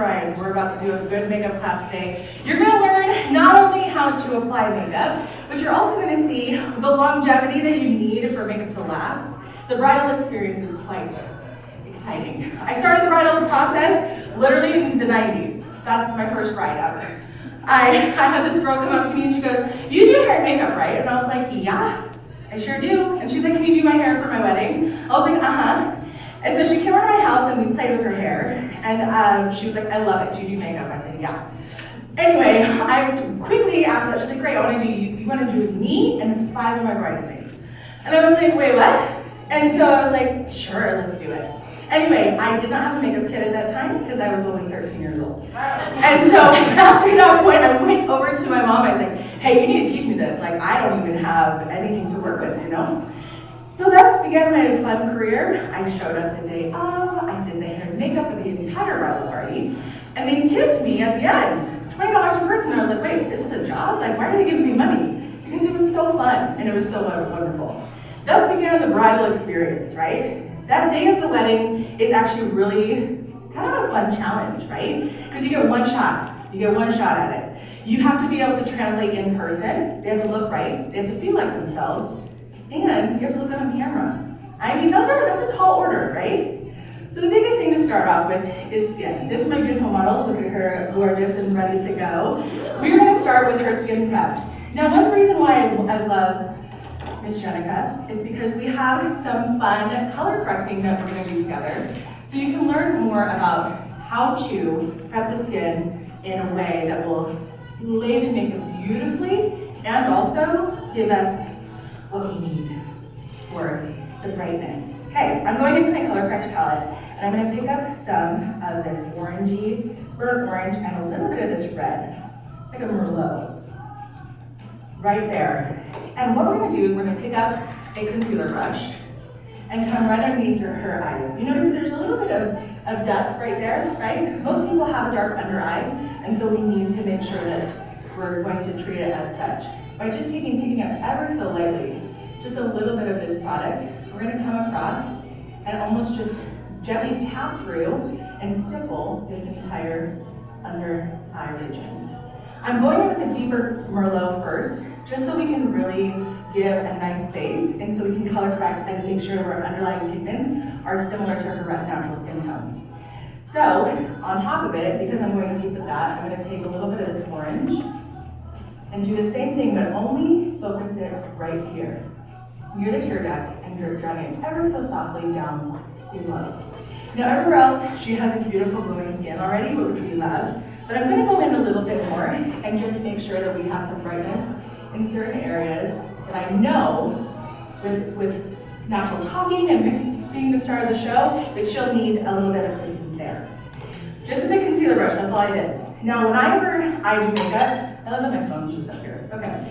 bride. We're about to do a good makeup class today. You're gonna learn not only how to apply makeup, but you're also gonna see the longevity that you need for makeup to last. The bridal experience is quite exciting. I started the bridal process literally in the 90s. That's my first bride ever. I had this girl come up to me and she goes, "You do hair and makeup, right?" And I was like, "Yeah, I sure do." And she's like, "Can you do my hair for my wedding?" I was like, "Uh-huh." And so she came over to my house and we played with her hair. And she was like, "I love it. Do you do makeup?" I said, "Yeah." Anyway, I quickly after that, she's like, "Great, you want to do me and 5 of my bridesmaids." And I was like, "Wait, what?" And so I was like, "Sure, let's do it." Anyway, I did not have a makeup kit at that time because I was only 13 years old. And so after that point, I went over to my mom. I was like, "Hey, you need to teach me this. Like, I don't even have anything to work with, you know?" So thus began my fun career. I showed up the day of. I did the hair and makeup for the entire bridal party. And they tipped me at the end, $20 per person. And I was like, "Wait, this is a job? Like, why are they giving me money?" Because it was so fun and it was so wonderful. Thus began the bridal experience, right? That day of the wedding is actually really kind of a fun challenge, right? Because you get one shot. You get one shot at it. You have to be able to translate in person. They have to look right. They have to feel like themselves. And you have to look good on camera. I mean, that's a tall order, right? So the biggest thing to start off with is skin. This is my beautiful model. Look at her, gorgeous and ready to go. We're going to start with her skin prep. Now, one reason why I love Miss Jenica is because we have some fun color correcting that we're going to do together. So you can learn more about how to prep the skin in a way that will lay the makeup beautifully and also give us what we need for the brightness. Okay, I'm going into my color correct palette and I'm going to pick up some of this orangey, burnt orange, and a little bit of this red. It's like a Merlot. Right there. And what we're going to do is we're going to pick up a concealer brush and come right underneath her eyes. You notice that there's a little bit of depth right there, right? Most people have a dark under eye, and so we need to make sure that we're going to treat it as such. By just picking up ever so lightly, just a little bit of this product, we're going to come across and almost just gently tap through and stipple this entire under eye region. I'm going with a deeper Merlot first, just so we can really give a nice base, and so we can color correct and make sure our underlying pigments are similar to her natural skin tone. So, on top of it, because I'm going deep with that, I'm going to take a little bit of this orange and do the same thing, but only focus it right here, near the tear duct, and you're dragging it ever so softly down below. Now, everywhere else, she has this beautiful glowing skin already, which we love. But I'm going to go in a little bit more and just make sure that we have some brightness in certain areas that I know with natural talking and being the star of the show that she'll need a little bit of assistance there. Just with the concealer brush, that's all I did. Now, whenever I do makeup, I love that my phone's just up here. Okay.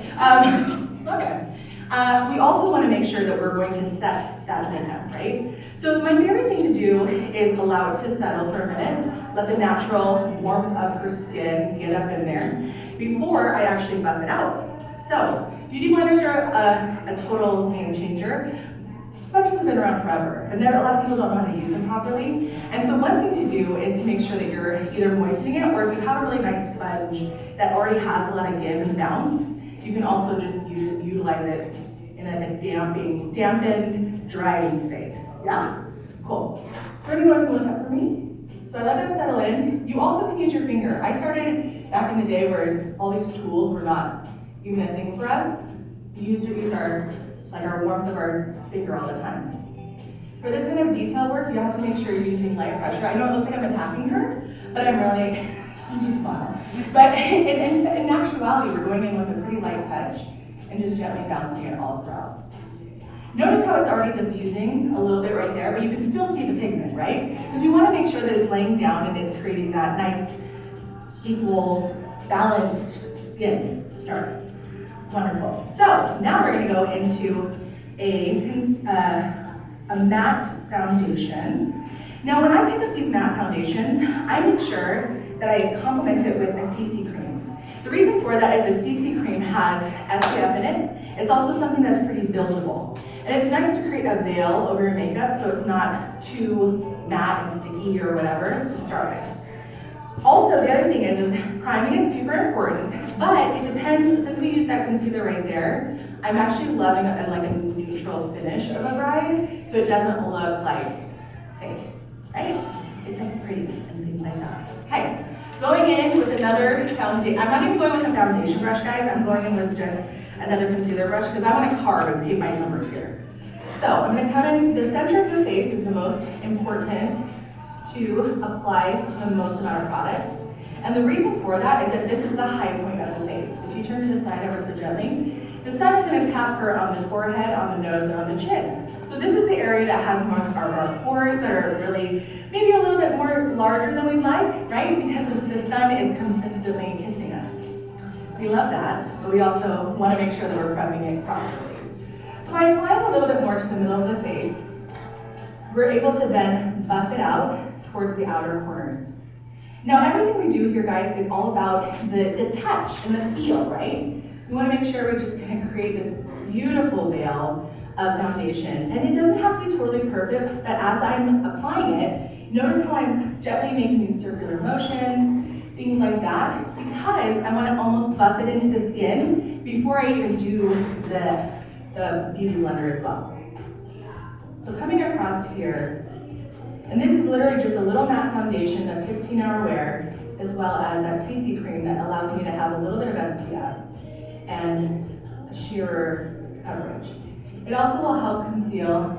We also want to make sure that we're going to set that makeup, right? So my favorite thing to do is allow it to settle for a minute, let the natural warmth of her skin get up in there before I actually buff it out. So beauty blenders are a total game changer. Sponges have been around forever, but a lot of people don't know how to use them properly. And so one thing to do is to make sure that you're either moistening it, or if you have a really nice sponge that already has a lot of give and bounce, you can also just utilize it in a dampened, drying state. Yeah? Cool. So anyone wants to look up for me? So I let that settle in. You also can use your finger. I started back in the day where all these tools were not even a thing for us. We used to use our warmth of our finger all the time. For this kind of detail work, you have to make sure you're using light pressure. I know it looks like I'm attacking her, but I'm really, just smile. But in actuality, we're going in with a pretty light touch and just gently bouncing it all throughout. Notice how it's already diffusing a little bit right there, but you can still see the pigment, right? Because we want to make sure that it's laying down and it's creating that nice, equal, balanced skin to start. Wonderful. So now we're going to go into a matte foundation. Now when I pick up these matte foundations, I make sure that I complement it with a CC cream. The reason for that is the CC cream has SPF in it. It's also something that's pretty buildable. And it's nice to create a veil over your makeup so it's not too matte and sticky or whatever to start with. Also, the other thing is priming is super important, but it depends, since we use that concealer right there, I'm actually loving like a neutral finish of a bride, so it doesn't look like fake, right? It's like pretty and things like that. Okay, going in with another foundation. I'm not even going with a foundation brush, guys. I'm going in with just another concealer brush because I want to carve and paint my numbers here. So I'm going to come in, the center of the face is the most important to apply the most amount of product. And the reason for that is that this is the high point of the face. If you turn to the side ever so gently, the sun is going to tap her on the forehead, on the nose, and on the chin. So this is the area that has most of our pores that are really maybe a little bit more larger than we'd like, right? Because the sun is consistently kissing us. We love that, but we also want to make sure that we're prepping it properly. So by applying a little bit more to the middle of the face, we're able to then buff it out towards the outer corners. Now everything we do here, guys, is all about the touch and the feel, right? We want to make sure we just kind of create this beautiful veil of foundation. And it doesn't have to be totally perfect, but as I'm applying it, notice how I'm gently making these circular motions, things like that, because I want to almost buff it into the skin before I even do the beauty blender as well. So coming across here, and this is literally just a little matte foundation that's 16-hour wear, as well as that CC cream that allows me to have a little bit of SPF and a sheerer coverage. It also will help conceal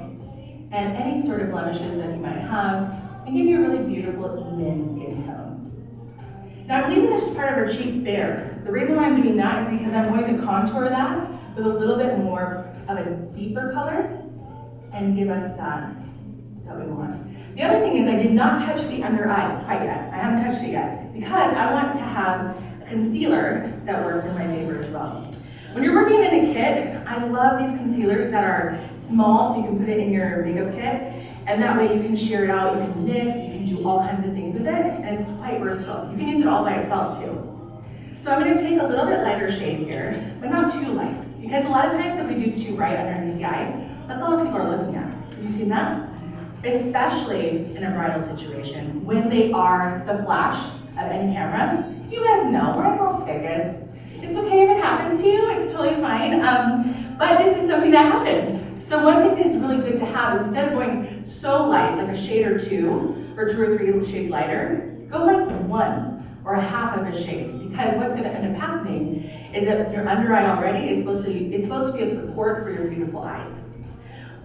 and any sort of blemishes that you might have and give you a really beautiful, even skin tone. Now I'm leaving this part of her cheek bare. The reason why I'm doing that is because I'm going to contour that with a little bit more of a deeper color and give us that we want. The other thing is I did not touch the under eye quite yet. I haven't touched it yet because I want to have a concealer that works in my favor as well. When you're working in a kit, I love these concealers that are small so you can put it in your makeup kit, and that way you can sheer it out, you can mix, you can do all kinds of things with it, and it's quite versatile. You can use it all by itself too. So I'm going to take a little bit lighter shade here, but not too light, because a lot of times if we do too bright underneath the eye, that's all people are looking at. Have you seen that? Especially in a bridal situation, when they are the flash of any camera. You guys know, we're in Las Vegas. It's okay if it happened to you, it's totally fine. But this is something that happens. So one thing that's really good to have, instead of going so light, like a shade or two or 2 or 3 shades lighter, go like 1 or a half of a shade. Because what's gonna end up happening is that your under eye already is supposed to be a support for your beautiful eyes.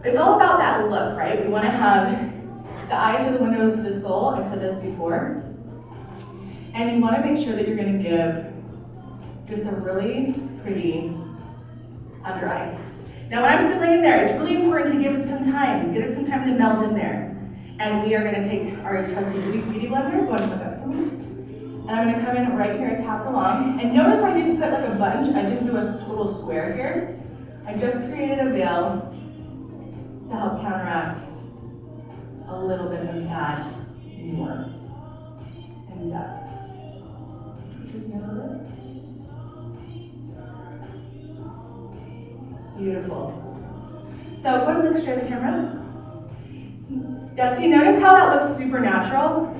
It's all about that look, right? We want to have the eyes are the window to the soul. I've said this before. And you want to make sure that you're going to give just a really pretty under eye. Now when I'm still laying there, it's really important to give it some time. Get it some time to meld in there. And we are going to take our trusty beauty blender. Go ahead and look up for me. And I'm going to come in right here and tap along. And notice I didn't put like a bunch. I didn't do a total square here. I just created a veil to help counteract a little bit of that warmth and depth. Beautiful. So go ahead and look straight at the camera. Yeah, see, notice how that looks super natural?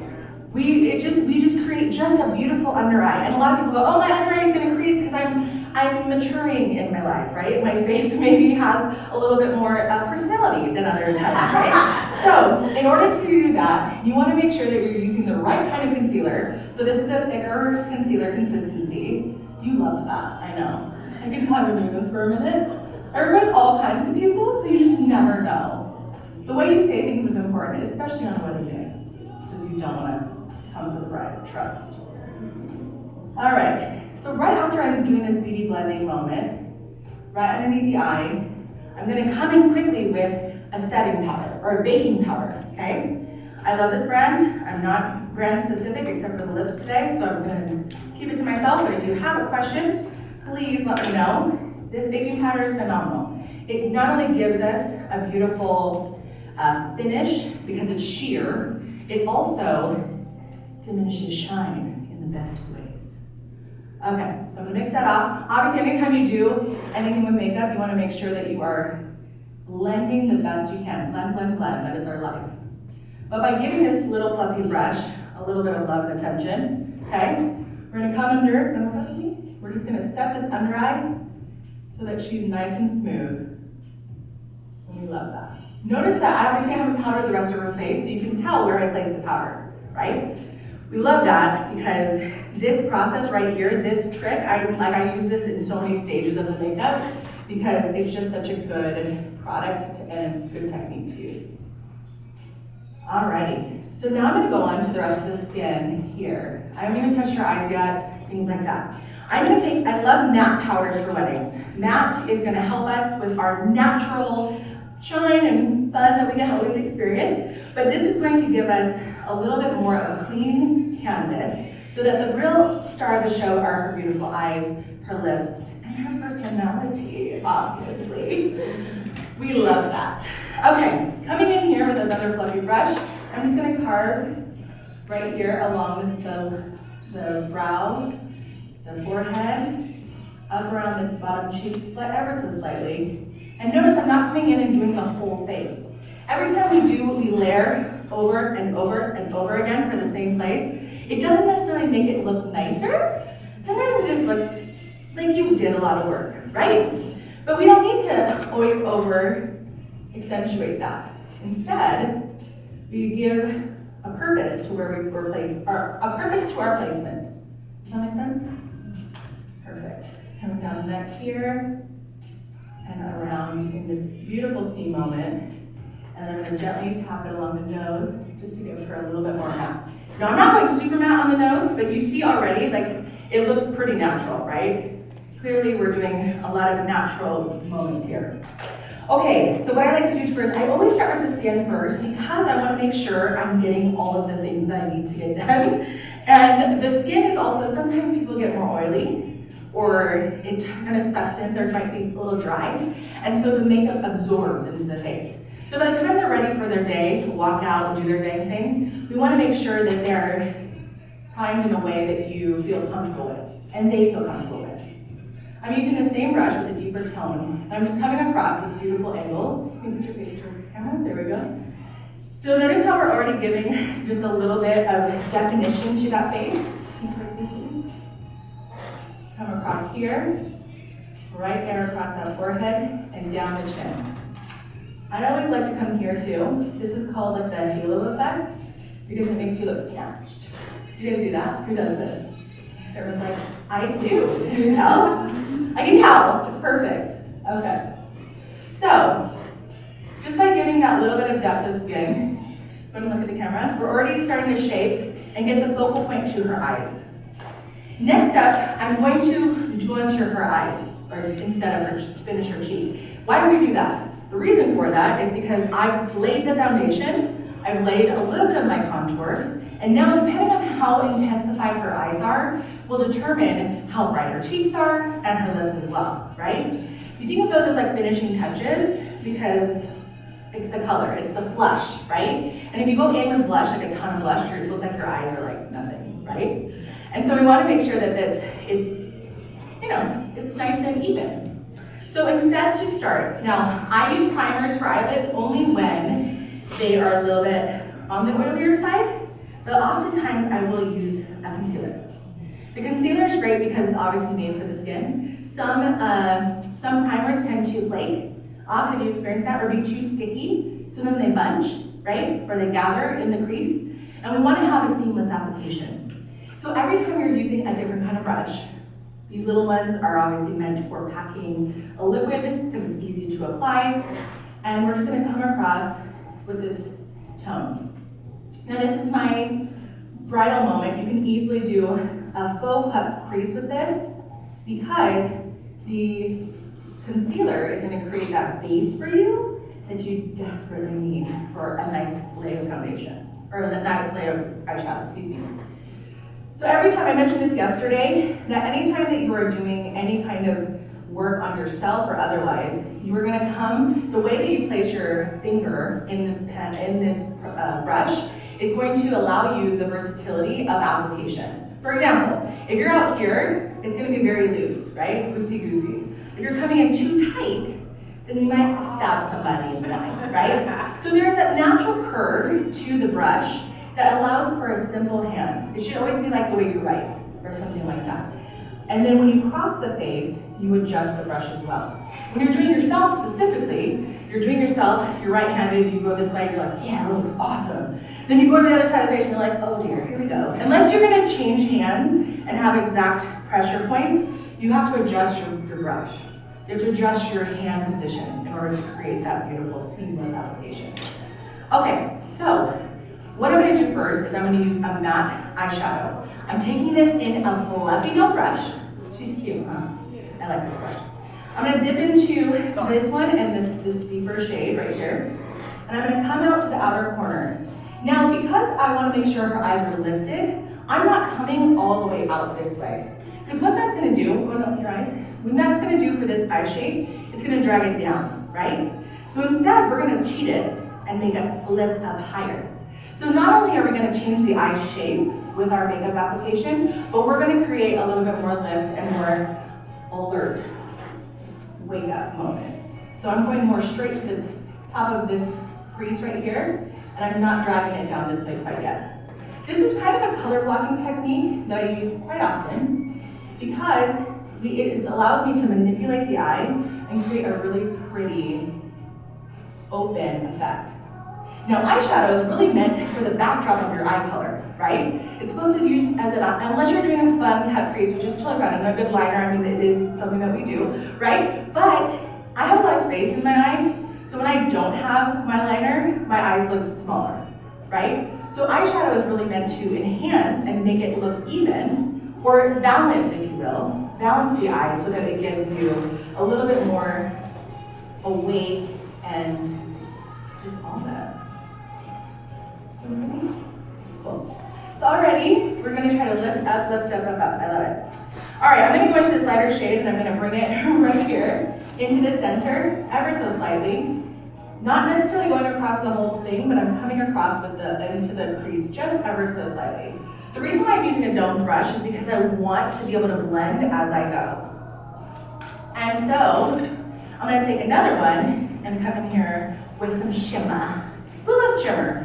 We just create just a beautiful under eye. And a lot of people go, oh, my under eye is gonna crease because I'm maturing in my life, right? My face maybe has a little bit more personality than other times, right? So in order to do that, you want to make sure that you're using the right kind of concealer. So this is a thicker concealer consistency. You loved that, I know. I can tell I've been doing this for a minute. I work with all kinds of people, so you just never know. The way you say things is important, especially on a wedding day, because you don't want to come to the bride, trust. All right. So right after I'm doing this beauty blending moment, right underneath the eye, I'm going to come in quickly with a setting powder, or a baking powder, okay? I love this brand. I'm not brand specific except for the lips today, so I'm going to keep it to myself, but if you have a question, please let me know. This baking powder is phenomenal. It not only gives us a beautiful finish because it's sheer, it also diminishes shine in the best ways. Okay, so I'm gonna mix that off. Obviously, anytime you do anything with makeup, you wanna make sure that you are blending the best you can. Blend, blend, blend, that is our life. But by giving this little fluffy brush a little bit of love and attention, okay? We're gonna come under, come up with me. We're just gonna set this under eye so that she's nice and smooth. And we love that. Notice that I obviously haven't powdered the rest of her face, so you can tell where I placed the powder, right? We love that because this process right here, this trick, I use this in so many stages of the makeup because it's just such a good product and good technique to use. Alrighty, so now I'm gonna go on to the rest of the skin here. I haven't even touched your eyes yet, things like that. I love matte powders for weddings. Matte is gonna help us with our natural shine and fun that we can always experience, but this is going to give us a little bit more of a clean canvas so that the real star of the show are her beautiful eyes, her lips, and her personality, obviously. We love that. Okay, coming in here with another fluffy brush, I'm just gonna carve right here along the brow, the forehead, up around the bottom cheeks, ever so slightly. And notice I'm not coming in and doing the whole face. Every time we layer over and over and over again for the same place, it doesn't necessarily make it look nicer. Sometimes it just looks like you did a lot of work, right? But we don't need to always over accentuate that. Instead, we give a purpose to where we place, or a purpose to our placement. Does that make sense? Perfect. Coming down the neck here, and around in this beautiful C moment. And then I'm gonna gently tap it along the nose, just to give her a little bit more matte. Now I'm not going super matte on the nose, but you see already, like, it looks pretty natural, right? Clearly we're doing a lot of natural moments here. Okay, so what I like to do first, I always start with the skin first because I wanna make sure I'm getting all of the things that I need to get done. And the skin is also, sometimes people get more oily, or it kind of sucks in, there might be a little dry, and so the makeup absorbs into the face. So by the time they're ready for their day to walk out and do their day thing, we want to make sure that they're primed in a way that you feel comfortable with, and they feel comfortable with. I'm using the same brush with a deeper tone, and I'm just coming across this beautiful angle. You can put your face towards the camera, there we go. So notice how we're already giving just a little bit of definition to that face. Come across here, right there across that forehead, and down the chin. I always like to come here too. This is called like the halo effect, because it makes you look snatched. Do you guys do that? Who does this? Everyone's like, I do. Can you tell? I can tell. It's perfect. Okay. So, just by giving that little bit of depth of skin, go and look at the camera, we're already starting to shape and get the focal point to her eyes. Next up, I'm going to go into her eyes, or instead of finish her cheek. Why do we do that? The reason for that is because I've laid the foundation, I've laid a little bit of my contour, and now depending on how intensified her eyes are, will determine how bright her cheeks are and her lips as well, right? You think of those as like finishing touches because it's the color, it's the blush, right? And if you go in with blush, like a ton of blush, it looks like your eyes are like nothing, right? And so we want to make sure that it's nice and even. So instead to start, now I use primers for eyelids only when they are a little bit on the oilier side, but oftentimes I will use a concealer. The concealer is great because it's obviously made for the skin. Some primers tend to flake off, have you experienced that, or be too sticky, so then they bunch, right? Or they gather in the crease, and we want to have a seamless application. So every time you're using a different kind of brush, these little ones are obviously meant for packing a liquid because it's easy to apply. And we're just going to come across with this tone. Now this is my bridal moment. You can easily do a faux puff crease with this because the concealer is going to create that base for you that you desperately need for a nice layer of foundation, or a nice layer of eyeshadow, excuse me. So every time, I mentioned this yesterday, that anytime that you are doing any kind of work on yourself or otherwise, you are going to come, the way that you place your finger in this brush is going to allow you the versatility of application. For example, if you're out here, it's going to be very loose, right? Loosey-goosey. If you're coming in too tight, then you might stab somebody in the eye, right? So there's a natural curve to the brush that allows for a simple hand. It should always be like the way you write, or something like that. And then when you cross the face, you adjust the brush as well. When you're doing yourself specifically, you're right-handed, you go this way, you're like, yeah, that looks awesome. Then you go to the other side of the face and you're like, oh dear, here we go. Unless you're gonna change hands and have exact pressure points, you have to adjust your brush. You have to adjust your hand position in order to create that beautiful seamless application. Okay, so what I'm gonna do first is I'm gonna use a matte eyeshadow. I'm taking this in a fluffy dough brush. She's cute, huh? I like this brush. I'm gonna dip into this one and this deeper shade right here. And I'm gonna come out to the outer corner. Now, because I wanna make sure her eyes are lifted, I'm not coming all the way out this way. Because what that's gonna do, open up your eyes, what that's gonna do for this eye shape, it's gonna drag it down, right? So instead, we're gonna cheat it and make it lift up higher. So not only are we gonna change the eye shape with our makeup application, but we're gonna create a little bit more lift and more alert wake up moments. So I'm going more straight to the top of this crease right here, and I'm not dragging it down this way quite yet. This is kind of a color blocking technique that I use quite often because it allows me to manipulate the eye and create a really pretty open effect. Now, eyeshadow is really meant for the backdrop of your eye color, right? It's supposed to use as unless you're doing a fun cut crease, which is totally fun, and a good liner, I mean, it is something that we do, right? But I have a lot of space in my eye, so when I don't have my liner, my eyes look smaller, right? So eyeshadow is really meant to enhance and make it look even, or balance, if you will, balance the eye so that it gives you a little bit more awake and just all this. Cool. So already, we're gonna try to lift up, up, up. I love it. All right, I'm gonna go into this lighter shade and I'm gonna bring it right here into the center, ever so slightly. Not necessarily going across the whole thing, but I'm coming across into the crease just ever so slightly. The reason why I'm using a domed brush is because I want to be able to blend as I go. And so, I'm gonna take another one and come in here with some shimmer. Who loves shimmer?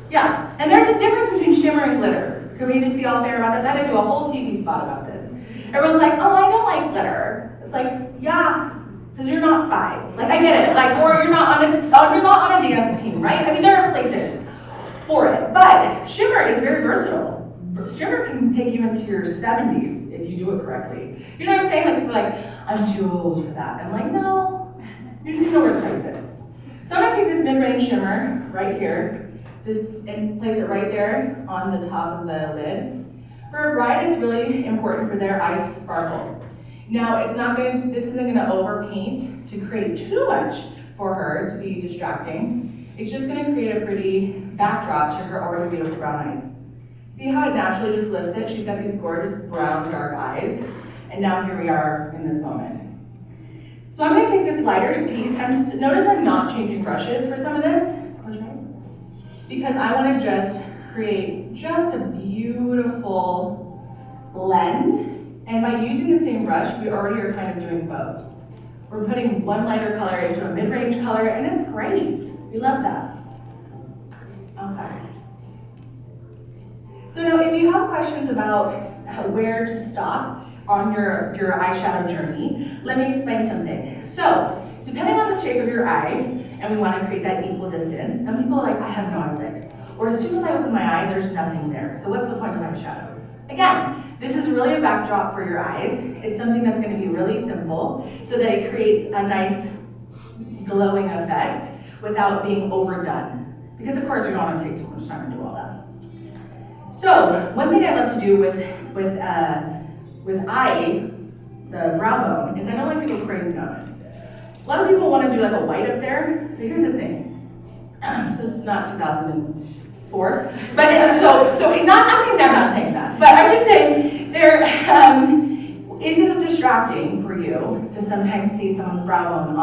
Yeah, and there's a difference between shimmer and glitter. Can we just be all fair about this? I had to do a whole TV spot about this. Everyone's like, oh, I don't like glitter. It's like, yeah, because you're not 5. Like, I get it. Like, or you're not on a dance team, right? I mean, there are places for it. But shimmer is very versatile. Shimmer can take you into your 70s if you do it correctly. You know what I'm saying? Like, people are like, I'm too old for that. I'm like, no, you just know where to place it. So I'm gonna take this mid-range shimmer right here, and place it right there on the top of the lid. For a bride, it's really important for their eyes to sparkle. Now, this isn't gonna overpaint to create too much for her to be distracting. It's just gonna create a pretty backdrop to her already beautiful brown eyes. See how it naturally just lifts it? She's got these gorgeous brown dark eyes. And now here we are in this moment. So I'm gonna take this lighter piece, notice I'm not changing brushes for some of this, because I wanna just create just a beautiful blend. And by using the same brush, we already are kind of doing both. We're putting one lighter color into a mid-range color, and it's great. We love that. Okay. So now if you have questions about where to stop on your eyeshadow journey, let me explain something. So, depending on the shape of your eye, and we want to create that equal distance, some people are like, I have no eyelid. Or as soon as I open my eye, there's nothing there. So what's the point of eyeshadow? Again, this is really a backdrop for your eyes. It's something that's going to be really simple so that it creates a nice glowing effect without being overdone. Because of course we don't want to take too much time to do all that. So, one thing I love to do with eye, the brow bone, is I don't like to go crazy on it. A lot of people want to do like a white up there, but here's the thing. This is not 2004, but I'm not saying that. But I'm just saying, is it distracting for you to sometimes see someone's brow bone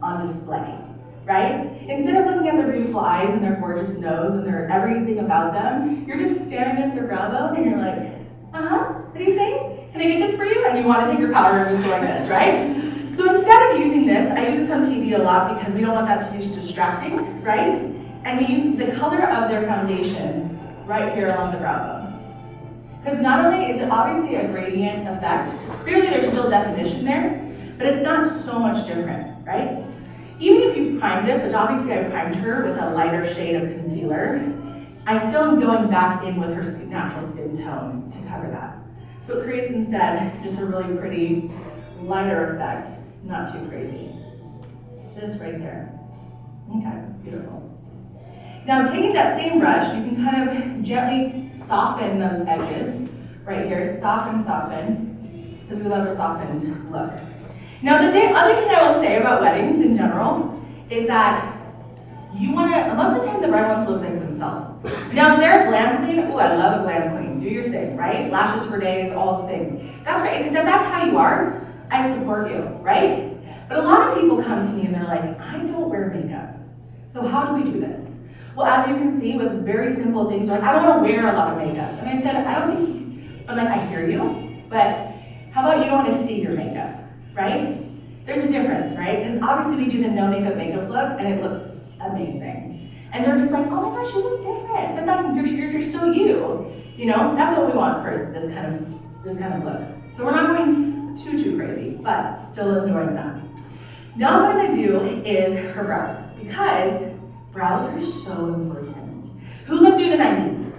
on display, right? Instead of looking at their beautiful eyes and their gorgeous nose and their everything about them, you're just staring at their brow bone and you're like, what are you saying? Can I get this for you? And you want to take your powder and just go like this, right? So instead of using this, I use this on TV a lot because we don't want that to be distracting, right? And we use the color of their foundation right here along the brow bone. Because not only is it obviously a gradient effect, clearly there's still definition there, but it's not so much different, right? Even if you primed this, which obviously I primed her with a lighter shade of concealer, I still am going back in with her natural skin tone to cover that. So it creates instead just a really pretty lighter effect, not too crazy. Just right there. Okay, beautiful. Now taking that same brush, you can kind of gently soften those edges right here. Soften, because we love a softened look. Now the other thing I will say about weddings in general is that you want to, most of the time the bride wants to look like themselves. Now they're glam queen, ooh, I love a glam queen, do your thing, right? Lashes for days, all the things. That's right, because if that's how you are, I support you, right? But a lot of people come to me and they're like, I don't wear makeup. So how do we do this? Well, as you can see with very simple things, like I don't want to wear a lot of makeup. And I said, I'm like, I hear you, but how about you don't want to see your makeup, right? There's a difference, right? Because obviously we do the no makeup look and it looks amazing. And they're just like, oh my gosh, you look different. But then you're still you. You know, that's what we want for this kind of look. So we're not going too crazy, but still enjoying that. Now what I'm gonna do is her brows, because brows are so important. Who lived through the 90s?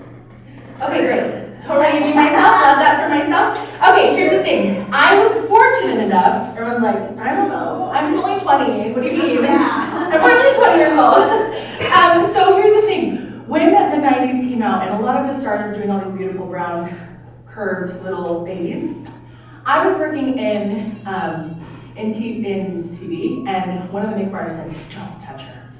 Okay, great. Totally aging myself, love that for myself. Okay, here's the thing. I was fortunate enough, everyone's like, I don't know, I'm only 20, what do you mean? I'm only 20 years old. So here's the thing. When the 90s came out and a lot of the stars were doing all these beautiful brown, curved little babies, I was working in TV, and one of the makeup artists said, don't touch her.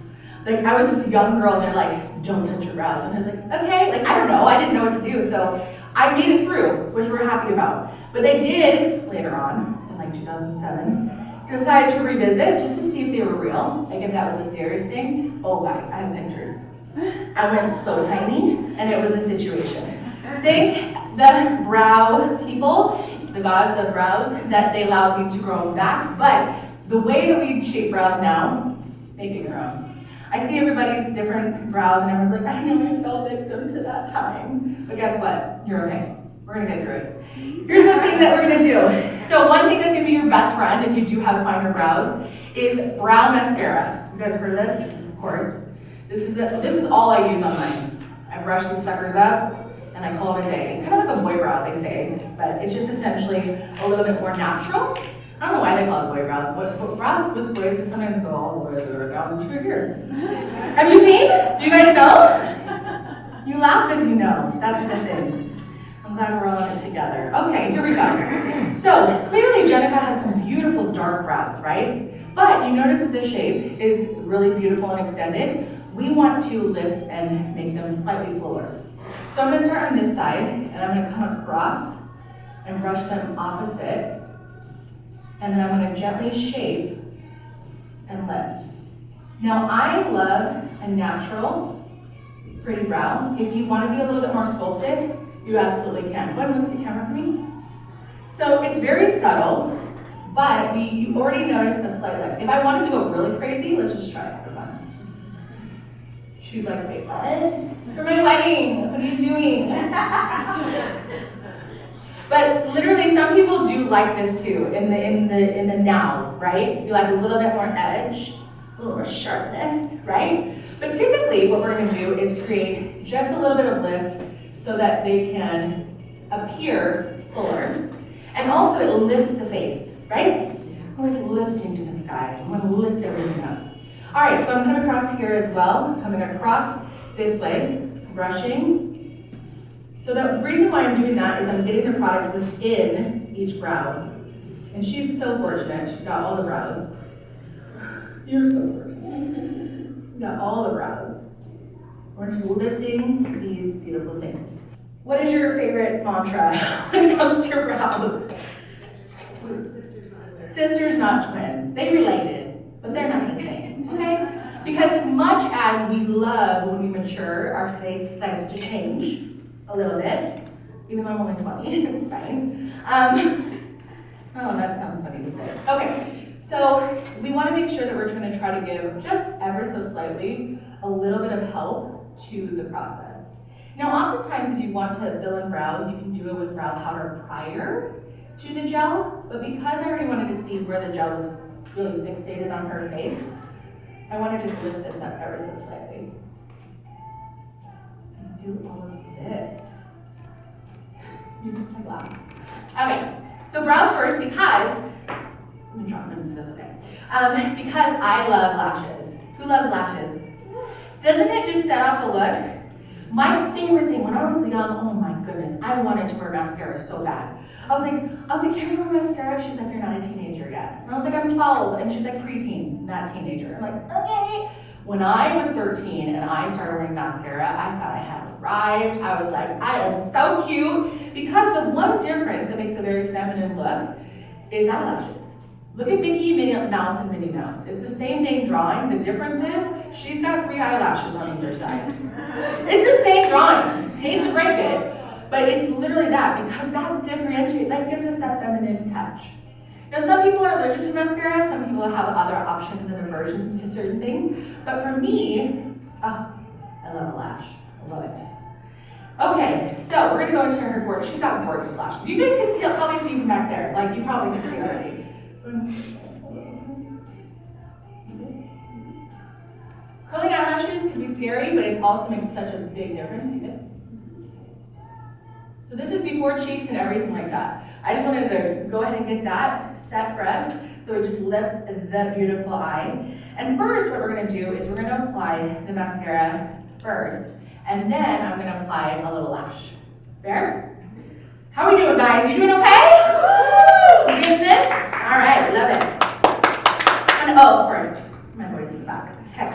Like, I was this young girl, and they're like, don't touch her brows. And I was like, okay, like, I don't know, I didn't know what to do, so I made it through, which we're happy about. But they did, later on, in like 2007, decided to revisit, just to see if they were real, like if that was a serious thing. Oh guys, I have pictures. I went so tiny, and it was a situation. The brow people, the gods of brows, that they allowed me to grow them back, but the way that we shape brows now, make it your own. I see everybody's different brows and everyone's like, I know I fell victim to that time. But guess what? You're okay. We're gonna get through it. Here's the thing that we're gonna do. So one thing that's gonna be your best friend if you do have finer brows is brow mascara. You guys have heard of this? Of course. This is all I use on mine. I brush these suckers up and I call it a day. It's kind of like a boy brow, they say, but it's just essentially a little bit more natural. I don't know why they call it boy brow. But brows with boys sometimes go all the way down to here. Have you seen? Do you guys know? You laugh because you know. That's the thing. I'm glad we're all in it together. Okay, here we go. So clearly Jenica has some beautiful dark brows, right? But you notice that this shape is really beautiful and extended. We want to lift and make them slightly fuller. So I'm gonna start on this side and I'm gonna come across and brush them opposite. And then I'm going to gently shape and lift. Now I love a natural, pretty brow. If you want to be a little bit more sculpted, you absolutely can. Go ahead and look at the camera for me. So it's very subtle, but you already noticed a slight lift. If I want to go really crazy, let's just try it for fun. She's like, wait, what? It's for my wedding. What are you doing? But literally, some people do like this too, in the now, right? You like a little bit more edge, a little more sharpness, right? But typically, what we're gonna do is create just a little bit of lift so that they can appear fuller. And also, it lifts the face, right? Always lifting to the sky. I want to lift everything up. All right, so I'm coming across here as well. Coming across this way, brushing. So the reason why I'm doing that is I'm getting the product within each brow. And she's so fortunate, she's got all the brows. You're so fortunate. You've got all the brows. We're just lifting these beautiful things. What is your favorite mantra when it comes to brows? Sisters, not twins. They related, but they're not the same, okay? Because as much as we love when we mature, our face decides to change a little bit, even though I'm only 20, it's fine. Oh, that sounds funny to say. Okay, so we want to make sure that we're going to try to give just ever so slightly a little bit of help to the process. Now, oftentimes if you want to fill in brows, you can do it with brow powder prior to the gel, but because I already wanted to see where the gel was really fixated on her face, I want to just lift this up ever so slightly. And do all of this. You just like laugh. Okay, so brows first because, I'm dropping them so that's okay. Because I love lashes. Who loves lashes? Doesn't it just set off the look? My favorite thing, when I was young, oh my goodness, I wanted to wear mascara so bad. I was like, can you wear mascara? She's like, you're not a teenager yet. And I was like, I'm 12, and she's like, preteen, not teenager. I'm like, okay. When I was 13 and I started wearing mascara, I thought I had arrived. I was like, I am so cute. Because the one difference that makes a very feminine look is eyelashes. Look at Mickey, Minnie Mouse, and Minnie Mouse. It's the same name drawing. The difference is she's got 3 eyelashes on either side. It's the same drawing. Hate to break it, but it's literally that because that differentiates, that gives us that feminine touch. Now, some people are allergic to mascara. Some people have other options and aversions to certain things. But for me, oh, I love a lash. I love it. Okay, so we're gonna go into her gorgeous. She's got gorgeous lashes. You guys can see, probably see from back there. Like you probably can see already. Curling eyelashes can be scary, but it also makes such a big difference. So this is before cheeks and everything like that. I just wanted to go ahead and get that set for us. So it just lifts the beautiful eye. And first, what we're gonna do is we're gonna apply the mascara first, and then I'm gonna apply a little lash. Fair? How are we doing, guys? You doing okay? Woo! You doing this? All right, love it. And oh, of course, my voice is back. Okay.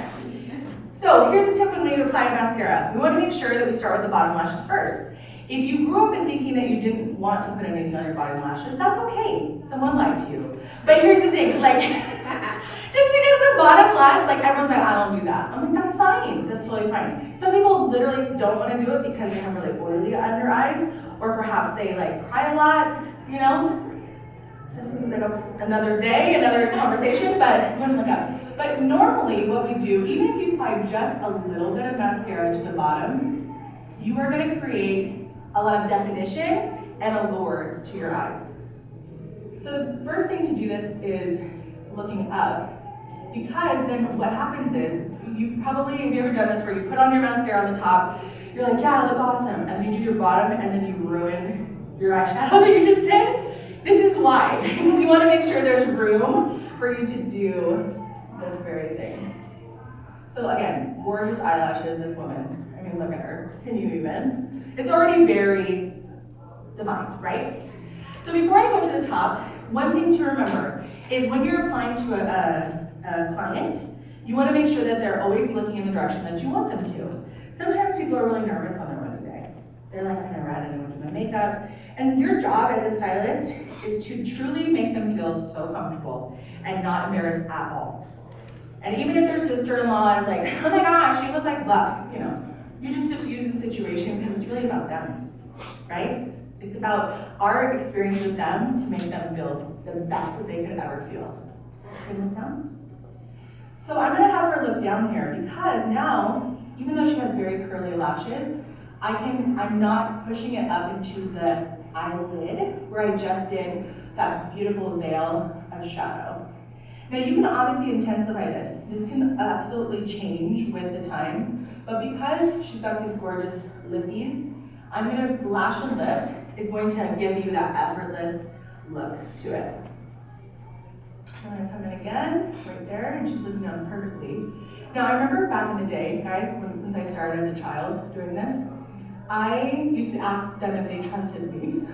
So here's a tip when we need to apply mascara. We want to make sure that we start with the bottom lashes first. If you grew up in thinking that you didn't want to put anything on your bottom lashes, that's okay. Someone lied to you. But here's the thing, like, just because the bottom lash, like everyone's like, I don't do that. I'm like, that's fine, that's totally fine. Some people literally don't want to do it because they have really oily under eyes, or perhaps they like cry a lot, you know? This seems like another day, another conversation, but look up. But normally what we do, even if you apply just a little bit of mascara to the bottom, you are going to create a lot of definition and allure to your eyes. So the first thing to do this is looking up, because then what happens is, you probably, have you ever done this where you put on your mascara on the top, you're like, yeah, I look awesome, and then you do your bottom and then you ruin your eyeshadow that you just did? This is why, because you want to make sure there's room for you to do this very thing. So again, gorgeous eyelashes, this woman. I mean, look at her. Can you even? It's already very defined, right? So before I go to the top, one thing to remember is when you're applying to a client, you want to make sure that they're always looking in the direction that you want them to. Sometimes people are really nervous on their wedding day. They're like, I never had anyone do my makeup. And your job as a stylist is to truly make them feel so comfortable and not embarrassed at all. And even if their sister-in-law is like, oh my gosh, you look like blah, you know, you just diffuse the situation because it's really about them, right? It's about our experience with them to make them feel the best that they could ever feel. Can you look down? So I'm gonna have her look down here because now, even though she has very curly lashes, I'm not pushing it up into the eyelid where I just did that beautiful veil of shadow. Now you can obviously intensify this. This can absolutely change with the times, but because she's got these gorgeous lippies, I'm gonna lash and lip is going to give you that effortless look to it. I'm gonna come in again, right there, and she's looking down perfectly. Now I remember back in the day, guys, since I started as a child doing this, I used to ask them if they trusted me.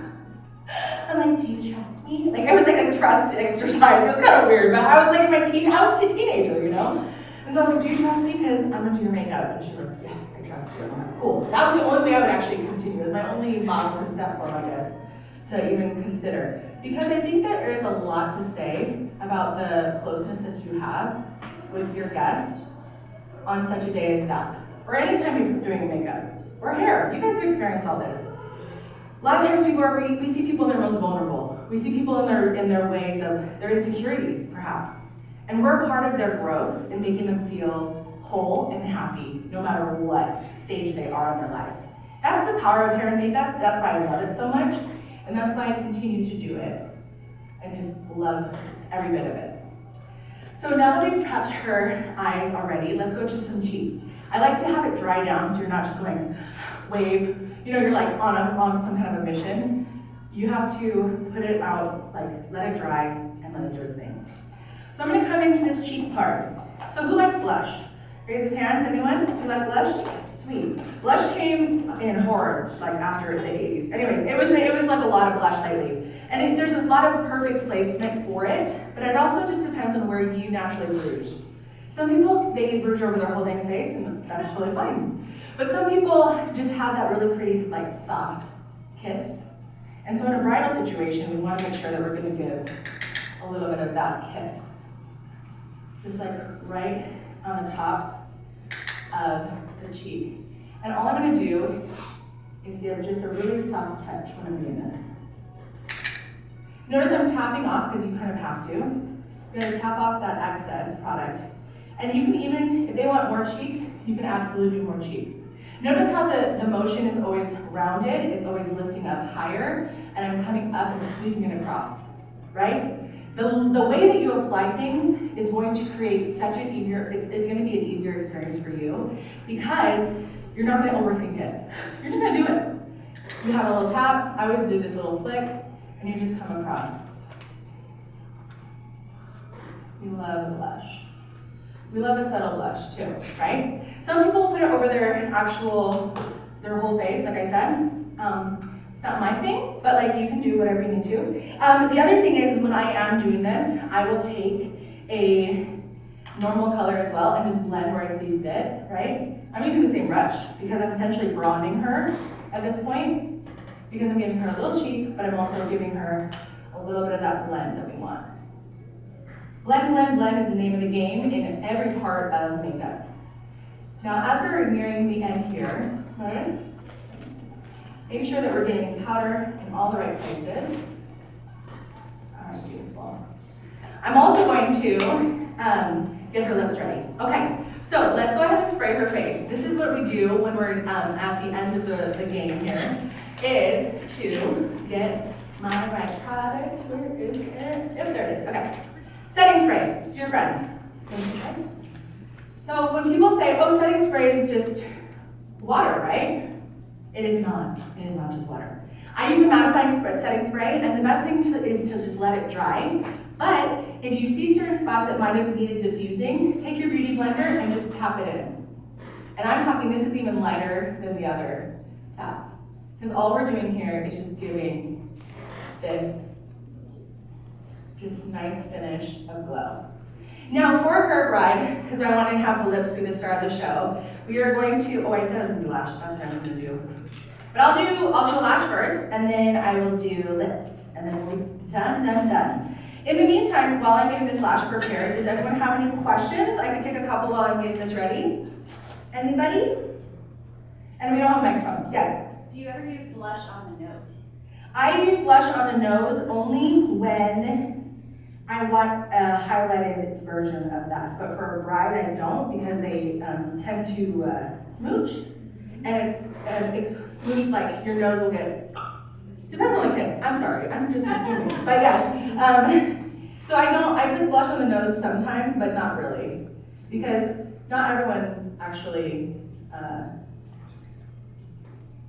I'm like, do you trust me? Like, it was like a trust exercise. It was kind of weird, but I was like I was a teenager, you know? And so I was like, do you trust me? Because I'm gonna do your makeup. And she's like, yes, I trust you. I'm like, cool. That was the only way I would actually continue. It was my only model for step form, I guess, to even consider. Because I think that there is a lot to say about the closeness that you have with your guest on such a day as that. Or anytime you're doing makeup. Or hair. You guys have experienced all this. A lot of times we see people in their most vulnerable. We see people in their ways of their insecurities, perhaps. And we're part of their growth in making them feel whole and happy, no matter what stage they are in their life. That's the power of hair and makeup. That's why I love it so much. And that's why I continue to do it. I just love every bit of it. So now that we've prepped her eyes already, let's go to some cheeks. I like to have it dry down so you're not just going wave. You know, you're like on some kind of a mission. You have to put it out, like let it dry and let it do its thing. So I'm gonna come into this cheek part. So who likes blush? Raise your hands, anyone? Who like blush? Sweet. Blush came in horror, like after the 80s. Anyways, it was like a lot of blush lately. And there's a lot of perfect placement for it, but it also just depends on where you naturally rouge. Some people, they rouge over their whole dang face, and that's totally fine. But some people just have that really pretty, like, soft kiss. And so in a bridal situation, we want to make sure that we're going to give a little bit of that kiss. Just like right on the tops of the cheek. And all I'm going to do is give just a really soft touch when I'm doing this. Notice I'm tapping off because you kind of have to. You're going to tap off that excess product. And you can even, if they want more cheeks, you can absolutely do more cheeks. Notice how the motion is always rounded, it's always lifting up higher, and I'm coming up and sweeping it across, right? The way that you apply things is going to create such an easier, it's going to be an easier experience for you because you're not going to overthink it. You're just going to do it. You have a little tap, I always do this little flick, and you just come across. We love blush. We love a subtle blush too, right? Some people put it over their whole face, like I said. It's not my thing, but like you can do whatever you need to. The other thing is when I am doing this, I will take a normal color as well and just blend where I see fit, right? I'm using the same brush because I'm essentially bronzing her at this point because I'm giving her a little cheek, but I'm also giving her a little bit of that blend that we want. Blend, blend, blend is the name of the game in every part of makeup. Now, as we're nearing the end here, right, make sure that we're getting powder in all the right places. All right, beautiful. I'm also going to get her lips ready. Okay, so let's go ahead and spray her face. This is what we do when we're at the end of the game here, is to get my right product. Where is it? Yep, there it is. Okay. Setting spray, it's your friend. So when people say, oh, setting spray is just water, right? It is not. It is not just water. I use a mattifying setting spray, and the best thing is to just let it dry. But if you see certain spots that might have needed diffusing, take your beauty blender and just tap it in. And I'm talking, this is even lighter than the other tap. Because all we're doing here is just giving this nice finish of glow. Now for her bride, because I want to have the lips be the star of the show, we are going to, I said I was going to do lash, that's what I'm going to do. But I'll do lash first, and then I will do lips, and then we'll be done. In the meantime, while I'm getting this lash prepared, does anyone have any questions? I can take a couple while I'm getting this ready. Anybody? And we don't have a microphone. Yes? Do you ever use blush on the nose? I use blush on the nose only when I want a highlighted version of that, but for a bride I don't because they tend to smooch, and it's smooth, like your nose will get, depends on the kiss, I'm sorry, I'm just assuming, but yes. So I put blush on the nose sometimes, but not really, because not everyone actually,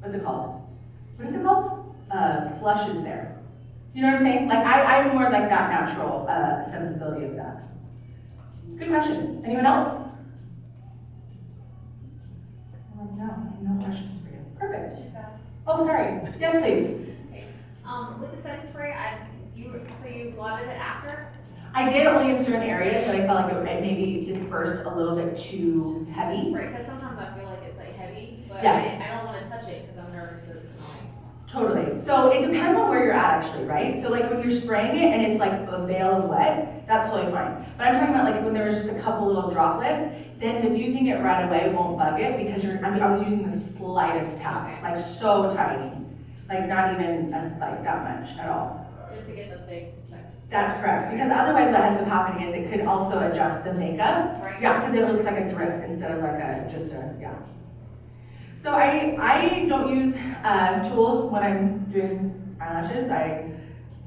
what's it called? What is it called? Flushes there. You know what I'm saying? Like, I'm more like that natural sensibility of that. Good question. Anyone else? No questions for you. Perfect. Oh, sorry. Yes, please. Okay. With the setting spray, so you blotted it after? I did only in certain areas that I felt like it maybe dispersed a little bit too heavy. Right, because sometimes I feel like it's like heavy, but yes. I don't want to touch it because I'm nervous that it's annoying. Totally. So it depends on where you're at actually, right? So like when you're spraying it and it's like a veil of wet, that's totally fine. But I'm talking about like when there was just a couple little droplets, then diffusing it right away won't bug it because I was using the slightest tap, like so tiny, like not even like that much at all. Just to get the big section. That's correct, because otherwise what ends up happening is it could also adjust the makeup. Right. Yeah, because it looks like a drip instead of like yeah. So I don't use tools when I'm doing eyelashes.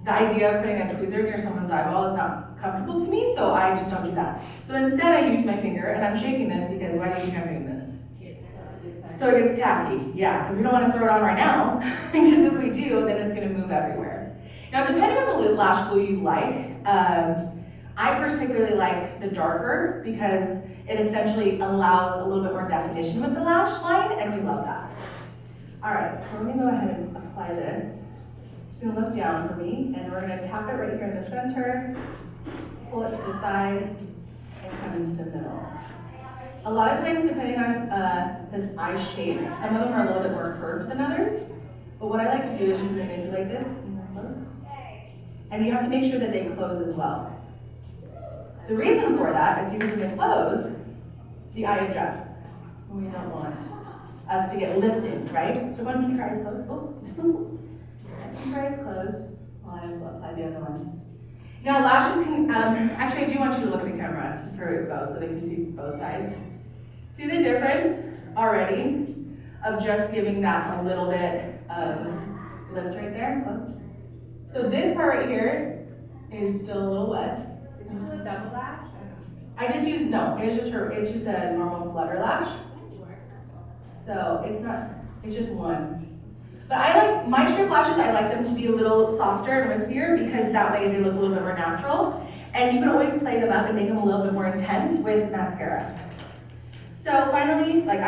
The idea of putting a tweezer near someone's eyeball is not comfortable to me, so I just don't do that. So instead I use my finger, and I'm shaking this because why do you think I'm doing this? So it gets tacky, yeah, because we don't want to throw it on right now, because if we do, then it's going to move everywhere. Now, depending on the lip lash glue you like, I particularly like the darker because it essentially allows a little bit more definition with the lash line, and we love that. All right, so let me go ahead and apply this. Just gonna look down for me, and we're gonna tap it right here in the center, pull it to the side, and come into the middle. A lot of times, depending on this eye shape, some of them are a little bit more curved than others, but what I like to do is just manipulate this, and you have to make sure that they close as well. The reason for that is because when they close, the eye adjusts. We don't want us to get lifted, right? So one, keep your eyes closed. Oh. Keep your eyes closed while I apply the other one. Now lashes can, actually I do want you to look at the camera for both so they can see both sides. See the difference already of just giving that a little bit of lift right there, close. So this part right here is still a little wet. Double lash? I just use, no, it's just a normal flutter lash. So it's not, it's just one. But I like, my strip lashes, I like them to be a little softer and wispier because that way they look a little bit more natural. And you can always play them up and make them a little bit more intense with mascara. So finally, like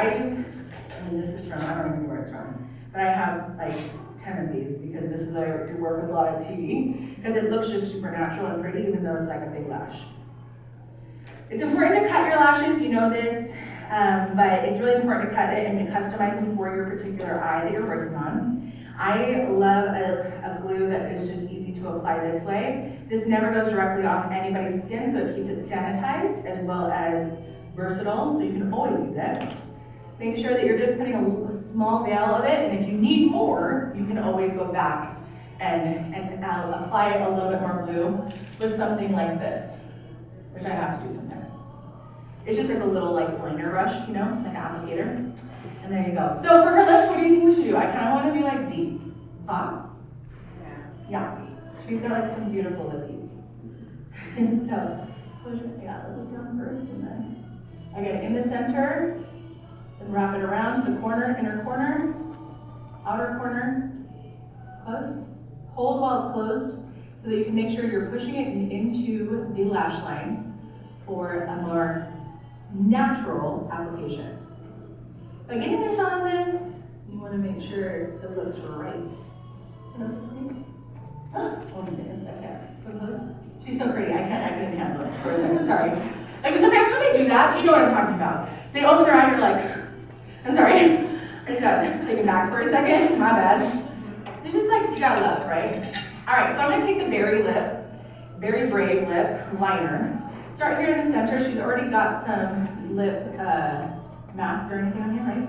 this is from, I don't even know where it's from, but I have like 10 of these because this is what I work with a lot of TV because it looks just super natural and pretty even though it's like a big lash. It's important to cut your lashes, you know this, but it's really important to cut it and to customize them for your particular eye that you're working on. I love a glue that is just easy to apply this way. This never goes directly on anybody's skin, so it keeps it sanitized as well as versatile, so you can always use it. Make sure that you're just putting a small veil of it, and if you need more, you can always go back and apply a little bit more glue with something like this, which I have to do sometimes. It's just like a little like liner brush, you know, like an applicator. And there you go. So for her lips, what do you think we should do? I kind of want to do like deep. Thoughts? Yeah. She's got like some beautiful lippies. And so, I got lips down first, and then I get it in the center, and wrap it around to the corner, inner corner, outer corner, close. Hold while it's closed so that you can make sure you're pushing it into the lash line for a more natural application. By getting this on this, you want to make sure it looks right. Oh, goodness, I can't. She's so pretty, I couldn't handle it for a second, sorry. Like sometimes when they do that, you know what I'm talking about. They open their eye and you're like, I'm sorry, I just got taken back for a second, my bad. It's just like, you gotta love, right? All right, so I'm gonna take the Berry Brave Lip Liner. Start here in the center. She's already got some lip mask or anything on here, right?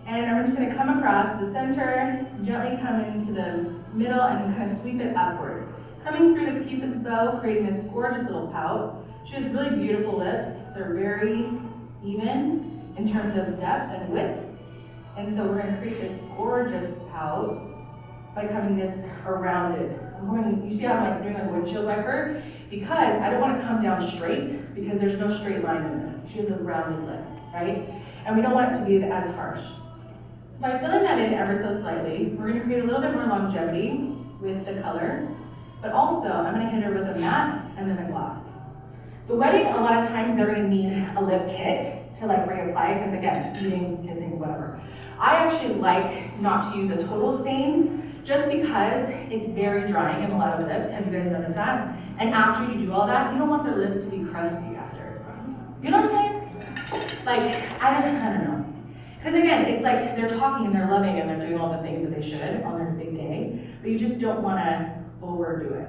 And I'm just gonna come across the center, gently come into the middle and kind of sweep it upward. Coming through the Cupid's bow, creating this gorgeous little pout. She has really beautiful lips. They're very even in terms of depth and width. And so we're gonna create this gorgeous pout by coming this around it. You see how I'm like doing a windshield wiper? Because I don't want to come down straight because there's no straight line in this. She has a rounded lip, right? And we don't want it to be as harsh. So by filling that in ever so slightly, we're gonna create a little bit more longevity with the color, but also I'm gonna hit her with a matte and then a gloss. The wedding, a lot of times they're gonna need a lip kit to like reapply because again, eating, kissing, whatever. I actually like not to use a total stain just because it's very drying in a lot of lips. Have you guys noticed that? And after you do all that, you don't want their lips to be crusty after. You know what I'm saying? Like, I don't know. Because again, it's like they're talking and they're loving and they're doing all the things that they should on their big day, but you just don't want to overdo it.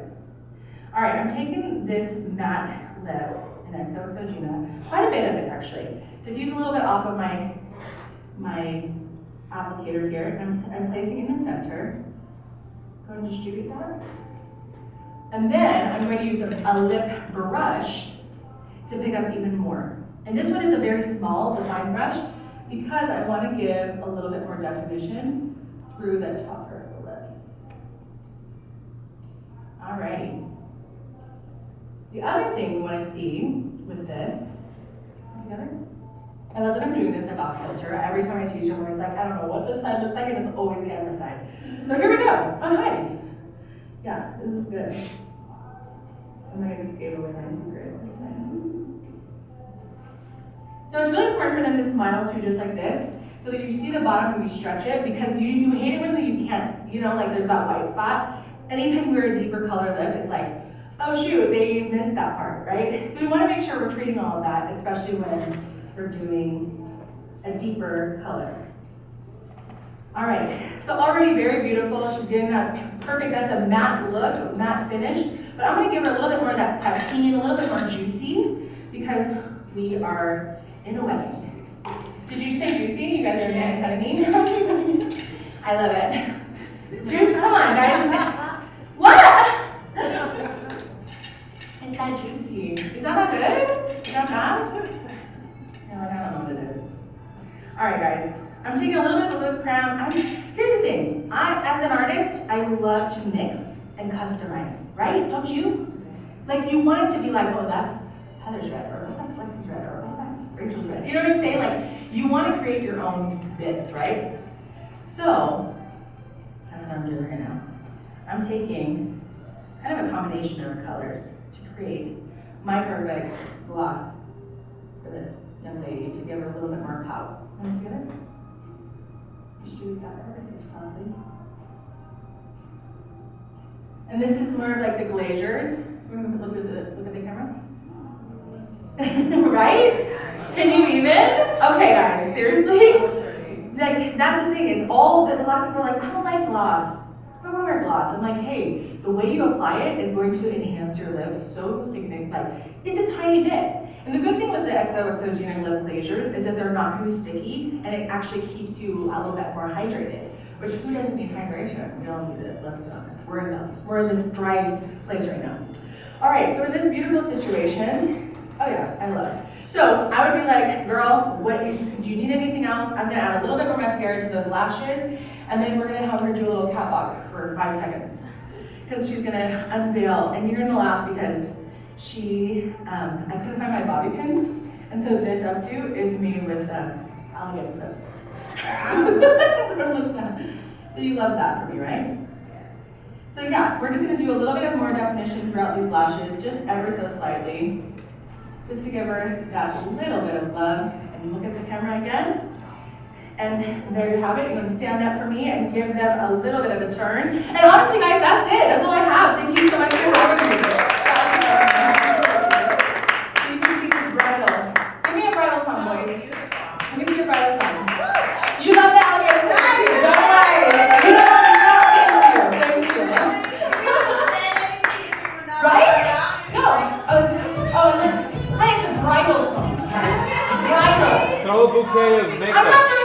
All right, I'm taking this matte lip in xoxo Gina, quite a bit of it actually. Diffuse a little bit off of my applicator here. I'm placing it in the center. Go and distribute that. And then I'm going to use a lip brush to pick up even more. And this one is a very small, defined brush, because I want to give a little bit more definition through the top part of the lip. Alrighty. The other thing we want to see with this, together? I love that I'm doing this like off kilter. Every time I teach, I'm always like, I don't know what this side looks like, and it's always the other side. So here we go. Oh, hi. Yeah, this is good. And then I just gave away my secret. So it's really important for them to smile too, just like this, so that you see the bottom when you stretch it, because you hate it when you can't, like there's that white spot. Anytime we wear a deeper color lip, it's like, oh shoot, they missed that part, right? So we want to make sure we're treating all of that, especially when we're doing a deeper color. All right, so already very beautiful. She's getting that perfect, that's a matte look, matte finish. But I'm gonna give her a little bit more of that sateen, a little bit more juicy, because we are in a wedding. Did you say juicy? You guys are kind of mean. I love it. Juice, come on, guys. What? Is that juicy? Is that good? Is that bad? No, I don't know what it is. All right, guys. I'm taking a little bit of the lip crown. Here's the thing. As an artist, I love to mix and customize, right? Don't you? Like, you want it to be like, oh, that's Heather's red, or oh, that's Lexi's red, or oh, that's Rachel's red. You know what I'm saying? Like, you want to create your own bits, right? So, that's what I'm doing right now. I'm taking kind of a combination of colors to create my perfect gloss for this young lady to give her a little bit more pop. Want to get it? Shoot that ever so softly. And this is more of like the glaziers. We're going to look at the camera. Right? Can you even? Okay, guys, seriously? Like, that's the thing is a lot of people are like, I don't like gloss. I don't wear gloss. I'm like, hey, the way you apply it is going to enhance your lip. It's so like it's a tiny bit. And the good thing with the xoxo Gina lip glaziers is that they're not going to be sticky, and it actually keeps you a little bit more hydrated. Which, who doesn't need hydration? We all need it, let's be honest. We're in this dry place right now. All right, so in this beautiful situation, oh yeah, I love it. So I would be like, girl, do you need anything else? I'm gonna add a little bit more mascara to those lashes, and then we're gonna have her do a little catwalk for 5 seconds. Because she's gonna unveil, and you're gonna laugh because I couldn't find my bobby pins, and so this updo is made with alligator clips. So you love that for me, right? So yeah, we're just gonna do a little bit of more definition throughout these lashes, just ever so slightly, just to give her that little bit of love. And look at the camera again. And there you have it. You're gonna stand up for me and give them a little bit of a turn. And honestly, guys, that's it. That's all I have. Thank you so much for having me. So you can see these bridles. Give me a bridal song, boys. Let me see your bridal song. You love that alligator clip. Don't lie. You know what? Thank you. Right? No. Oh, and then, hi, it's a bridal song. Bridal. Throw a bouquet of makeup.